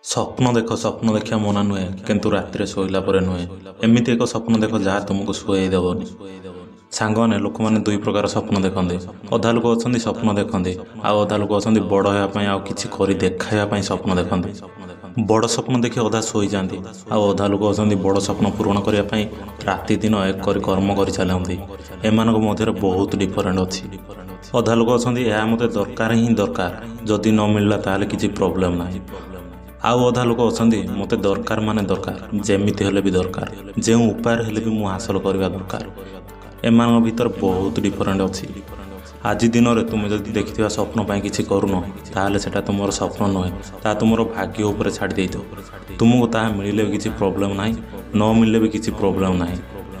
ସ୍ୱପ୍ନ ଦେଖ ସ୍ୱପ୍ନ ଦେଖିବା ମନା ନୁହେଁ, କିନ୍ତୁ ରାତିରେ ଶୋଇଲା ପରେ ନୁହେଁ। ଏମିତି ଏକ ସ୍ୱପ୍ନ ଦେଖ ଯାହା ତୁମକୁ ଶୁଆଇ ଦେବନି। ସାଙ୍ଗମାନେ, ଲୋକମାନେ ଦୁଇ ପ୍ରକାର ସ୍ୱପ୍ନ ଦେଖନ୍ତି। ଅଧା ଲୋକ ଅଛନ୍ତି ସ୍ୱପ୍ନ ଦେଖନ୍ତି, ଆଉ ଅଧା ଲୋକ ଅଛନ୍ତି ବଡ଼ ହେବା ପାଇଁ ଆଉ କିଛି କରି ଦେଖାଇବା ପାଇଁ ସ୍ୱପ୍ନ ଦେଖନ୍ତି। ବଡ଼ ସ୍ୱପ୍ନ ଦେଖି ଅଧା ଶୋଇଯାଆନ୍ତି, ଆଉ ଅଧା ଲୋକ ଅଛନ୍ତି ବଡ଼ ସ୍ୱପ୍ନ ପୂରଣ କରିବା ପାଇଁ ରାତି ଦିନ ଏକ କରି କର୍ମ କରିଚାଲନ୍ତି। ଏମାନଙ୍କ ମଧ୍ୟରେ ବହୁତ ଡିଫରେଣ୍ଟ ଅଛି। ଅଧା ଲୋକ ଅଛନ୍ତି ଏହା ମୋତେ ଦରକାର ହିଁ ଦରକାର, ଯଦି ନ ମିଳିଲା ତାହେଲେ କିଛି ପ୍ରୋବ୍ଲେମ୍ ନାହିଁ। ଆଉ ଅଧା ଲୋକ ଅଛନ୍ତି ମୋତେ ଦରକାର ମାନେ ଦରକାର, ଯେମିତି ହେଲେ ବି ଦରକାର, ଯେଉଁ ଉପାୟରେ ହେଲେ ବି ମୁଁ ହାସଲ କରିବା ଦରକାର। ଏମାନଙ୍କ ଭିତରେ ବହୁତ ଡିଫରେଣ୍ଟ ଅଛି। ଆଜି ଦିନରେ ତୁମେ ଯଦି ଦେଖିଥିବା ସ୍ୱପ୍ନ ପାଇଁ କିଛି କରୁନ, ତାହେଲେ ସେଟା ତୁମର ସ୍ୱପ୍ନ ନୁହେଁ, ତାହା ତୁମର ଭାଗ୍ୟ ଉପରେ ଛାଡ଼ି ଦେଇଥିବ। ତୁମକୁ ତାହା ମିଳିଲେ ବି କିଛି ପ୍ରୋବ୍ଲେମ୍ ନାହିଁ, ନ ମିଳିଲେ ବି କିଛି ପ୍ରୋବ୍ଲେମ୍ ନାହିଁ।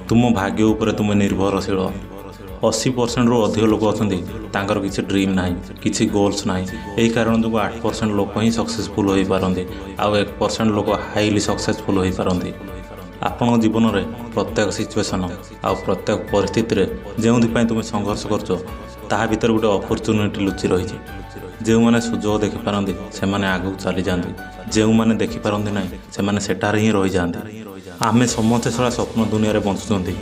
ତୁମ ଭାଗ୍ୟ ଉପରେ ତୁମେ ନିର୍ଭରଶୀଳ। 80%ରୁ ଅଧିକ ଲୋକ ଅଛନ୍ତି ତାଙ୍କର କିଛି ଡ୍ରିମ୍ ନାହିଁ, କିଛି ଗୋଲ୍ସ ନାହିଁ। ଏହି କାରଣ ଯୋଗୁଁ 8% ଲୋକ ହିଁ ସକ୍ସେସଫୁଲ୍ ହୋଇପାରନ୍ତି, ଆଉ 1% ଲୋକ ହାଇଲି ସକ୍ସେସଫୁଲ୍ ହୋଇପାରନ୍ତି। ଆପଣଙ୍କ ଜୀବନରେ ପ୍ରତ୍ୟେକ ସିଚୁଏସନ୍ ଆଉ ପ୍ରତ୍ୟେକ ପରିସ୍ଥିତିରେ ଯେଉଁଥିପାଇଁ ତୁମେ ସଂଘର୍ଷ କରୁଛ, ତାହା ଭିତରେ ଗୋଟେ ଅପରଚ୍ୟୁନିଟି ଲୁଚି ରହିଛି। ଯେଉଁମାନେ ସୁଯୋଗ ଦେଖିପାରନ୍ତି ସେମାନେ ଆଗକୁ ଚାଲିଯାଆନ୍ତି, ଯେଉଁମାନେ ଦେଖିପାରନ୍ତି ନାହିଁ ସେମାନେ ସେଠାରେ ହିଁ ରହିଯାଆନ୍ତି। ଆମେ ସମସ୍ତେ ସାରା ସ୍ୱପ୍ନ ଦୁନିଆରେ ବଞ୍ଚୁଛନ୍ତି।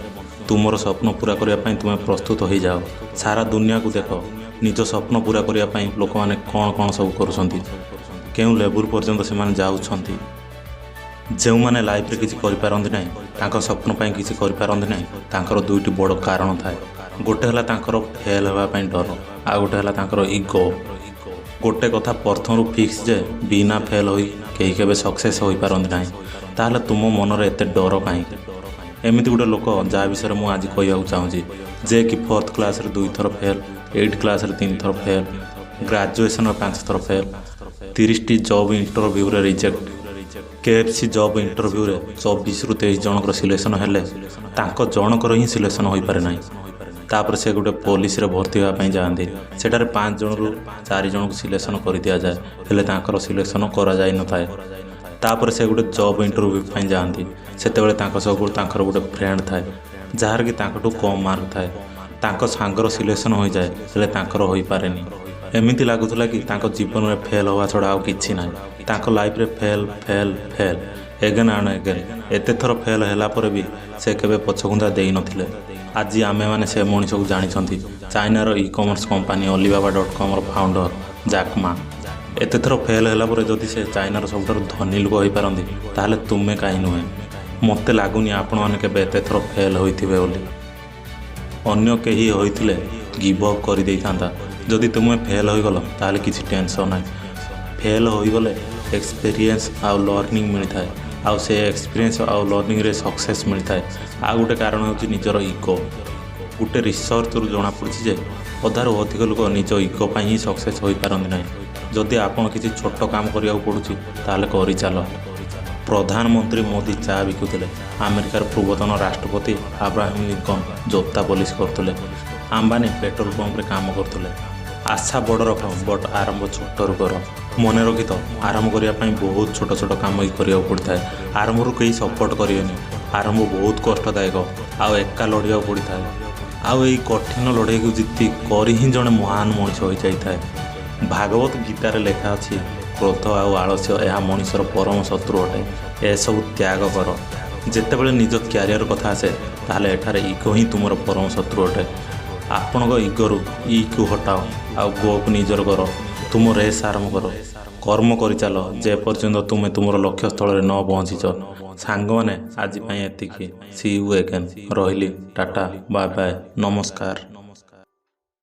ତୁମର ସ୍ୱପ୍ନ ପୂରା କରିବା ପାଇଁ ତୁମେ ପ୍ରସ୍ତୁତ ହୋଇଯାଅ। ସାରା ଦୁନିଆକୁ ଦେଖ, ନିଜ ସ୍ୱପ୍ନ ପୂରା କରିବା ପାଇଁ ଲୋକମାନେ କ'ଣ ସବୁ କରୁଛନ୍ତି, କେଉଁ ଲେବୁଲ୍ ପର୍ଯ୍ୟନ୍ତ ସେମାନେ ଯାଉଛନ୍ତି। ଯେଉଁମାନେ ଲାଇଫ୍ରେ କିଛି କରିପାରନ୍ତି ନାହିଁ, ତାଙ୍କ ସ୍ୱପ୍ନ ପାଇଁ କିଛି କରିପାରନ୍ତି ନାହିଁ, ତାଙ୍କର ଦୁଇଟି ବଡ଼ କାରଣ ଥାଏ। ଗୋଟେ ହେଲା ତାଙ୍କର ଫେଲ୍ ହେବା ପାଇଁ ଡର, ଆଉ ଗୋଟେ ହେଲା ତାଙ୍କର ଇଗୋ। ଗୋଟେ କଥା ପ୍ରଥମରୁ ଫିକ୍ସ ଯେ ବିନା ଫେଲ୍ ହୋଇ କେହି କେବେ ସକ୍ସେସ୍ ହୋଇପାରନ୍ତି ନାହିଁ। ତାହେଲେ ତୁମ ମନରେ ଏତେ ଡର କାହିଁକି? ଏମିତି ଗୋଟେ ଲୋକ ଯାହା ବିଷୟରେ ମୁଁ ଆଜି କହିବାକୁ ଚାହୁଁଛି, ଯେ କି 4th କ୍ଲାସ୍ରେ 2 ଥର ଫେଲ୍, 8th କ୍ଲାସ୍ରେ 3 ଥର ଫେଲ୍, ଗ୍ରାଜୁଏସନ୍ରେ 5 ଥର ଫେଲ୍, 30ଟି ଜବ୍ ଇଣ୍ଟରଭ୍ୟୁରେ ରିଜେକ୍ଟ, KFC ଜବ୍ ଇଣ୍ଟରଭ୍ୟୁରେ 24ରୁ 23 ଜଣଙ୍କର ସିଲେକ୍ସନ୍ ହେଲେ ତାଙ୍କ ଜଣଙ୍କର ହିଁ ସିଲେକ୍ସନ୍ ହୋଇପାରେ ନାହିଁ। ତାପରେ ସେ ଗୋଟେ ପୋଲିସରେ ଭର୍ତ୍ତି ହେବା ପାଇଁ ଯାଆନ୍ତି। ସେଠାରେ 5 ଜଣରୁ 4 ଜଣଙ୍କୁ ସିଲେକ୍ସନ୍ କରିଦିଆଯାଏ, ହେଲେ ତାଙ୍କର ସିଲେକ୍ସନ୍ କରାଯାଇନଥାଏ। ତାପରେ ସେ ଗୋଟେ ଜବ୍ ଇଣ୍ଟରଭ୍ୟୁ ପାଇଁ ଯାଆନ୍ତି। ସେତେବେଳେ ତାଙ୍କ ସହ ତାଙ୍କର ଗୋଟେ ଫ୍ରେଣ୍ଡ ଥାଏ, ଯାହାର କି ତାଙ୍କଠୁ କମ୍ ମାର୍କ ଥାଏ। ତାଙ୍କ ସାଙ୍ଗର ସିଲେକ୍ସନ୍ ହୋଇଯାଏ, ହେଲେ ତାଙ୍କର ହୋଇପାରେନି। ଏମିତି ଲାଗୁଥିଲା କି ତାଙ୍କ ଜୀବନରେ ଫେଲ୍ ହେବା ଛଡ଼ା ଆଉ କିଛି ନାହିଁ। ତାଙ୍କ ଲାଇଫ୍ରେ ଫେଲ୍ ଏଗେନ୍ ଆଣ୍ଡ ଏଗେନ୍। ଏତେ ଥର ଫେଲ୍ ହେଲା ପରେ ବି ସେ କେବେ ପଛଘୁଞ୍ଚା ଦେଇନଥିଲେ। ଆଜି ଆମେମାନେ ସେ ମଣିଷକୁ ଜାଣିଛନ୍ତି, ଚାଇନାର ଇ-କମର୍ସ କମ୍ପାନୀ Alibaba.comର ଫାଉଣ୍ଡର ଜ୍ୟାକ୍ ମା। ଏତେ ଥର ଫେଲ୍ ହେଲା ପରେ ଯଦି ସେ ଚାଇନାର ସବୁଠାରୁ ଧନୀ ଲୋକ ହୋଇପାରନ୍ତି, ତାହେଲେ ତୁମେ କାହିଁ ନୁହେଁ? ମୋତେ ଲାଗୁନି ଆପଣମାନେ କେବେ ଏତେ ଥର ଫେଲ୍ ହୋଇଥିବେ ବୋଲି। ଅନ୍ୟ କେହି ହୋଇଥିଲେ ଗିଭ୍ ଅପ୍ କରିଦେଇଥାନ୍ତା। ଯଦି ତୁମେ ଫେଲ୍ ହୋଇଗଲ ତାହେଲେ କିଛି ଟେନସନ୍ ନାହିଁ। ଫେଲ୍ ହୋଇଗଲେ ଏକ୍ସପିରିଏନ୍ସ ଆଉ ଲର୍ଣ୍ଣିଂ ମିଳିଥାଏ, ଆଉ ସେ ଏକ୍ସପିରିଏନ୍ସ ଆଉ ଲର୍ଣ୍ଣିଂରେ ସକ୍ସେସ୍ ମିଳିଥାଏ। ଆଉ ଗୋଟେ କାରଣ ହେଉଛି ନିଜର ଇଗୋ। ଗୋଟେ ରିସର୍ଚ୍ଚରୁ ଜଣାପଡ଼ିଛି ଯେ ଅଧାରୁ ଅଧିକ ଲୋକ ନିଜ ଇଗୋ ପାଇଁ ହିଁ ସକ୍ସେସ୍ ହୋଇପାରନ୍ତି ନାହିଁ। ଯଦି ଆପଣ କିଛି ଛୋଟ କାମ କରିବାକୁ ପଡ଼ୁଛି ତାହେଲେ କରିଚାଲ। ପ୍ରଧାନମନ୍ତ୍ରୀ ମୋଦି ଚା ବିକୁଥିଲେ, ଆମେରିକାର ପୂର୍ବତନ ରାଷ୍ଟ୍ରପତି ଆବ୍ରାହମ ଲିଙ୍କନ ଜୋତା ପଲିସ କରୁଥିଲେ, ଆମ୍ବାନୀ ପେଟ୍ରୋଲ ପମ୍ପରେ କାମ କରୁଥିଲେ। ଆଶା ବଡ଼ ରଖ, ବଟ୍ ଆରମ୍ଭ ଛୋଟରୁ କର। ମନେ ରଖିଥ, ଆରମ୍ଭ କରିବା ପାଇଁ ବହୁତ ଛୋଟ ଛୋଟ କାମ ହିଁ କରିବାକୁ ପଡ଼ିଥାଏ। ଆରମ୍ଭରୁ କେହି ସପୋର୍ଟ କରିବେନି। ଆରମ୍ଭ ବହୁତ କଷ୍ଟଦାୟକ, ଆଉ ଏକା ଲଢ଼ିବାକୁ ପଡ଼ିଥାଏ। ଆଉ ଏହି କଠିନ ଲଢ଼େଇକୁ ଜିତି କରି ହିଁ ଜଣେ ମହାନ ମଣିଷ ହୋଇଯାଇଥାଏ। ଭାଗବତ ଗୀତାରେ ଲେଖା ଅଛି, କ୍ରୋଧ ଆଉ ଆଳସ୍ୟ ଏହା ମଣିଷର ପରମ ଶତ୍ରୁ ଅଟେ। ଏସବୁ ତ୍ୟାଗ କର। ଯେତେବେଳେ ନିଜ କ୍ୟାରିୟର କଥା ଆସେ, ତାହେଲେ ଏଠାରେ ଇଗୋ ହିଁ ତୁମର ପରମ ଶତ୍ରୁ ଅଟେ। ଆପଣଙ୍କ ଇଗୋରୁ ଇକୁ ହଟାଅ, ଆଉ ଗୋକୁ ନିଜର କର। ତୁମ ରେସ୍ ଆରମ୍ଭ କର, କର୍ମ କରିଚାଲ, ଯେପର୍ଯ୍ୟନ୍ତ ତୁମେ ତୁମର ଲକ୍ଷ୍ୟସ୍ଥଳରେ ନ ପହଞ୍ଚିଛ। ସାଙ୍ଗମାନେ, ଆଜି ପାଇଁ ଏତିକି। C U again. ରହିଲି, ଟାଟା, ବାଏ ବାଏ, ନମସ୍କାର।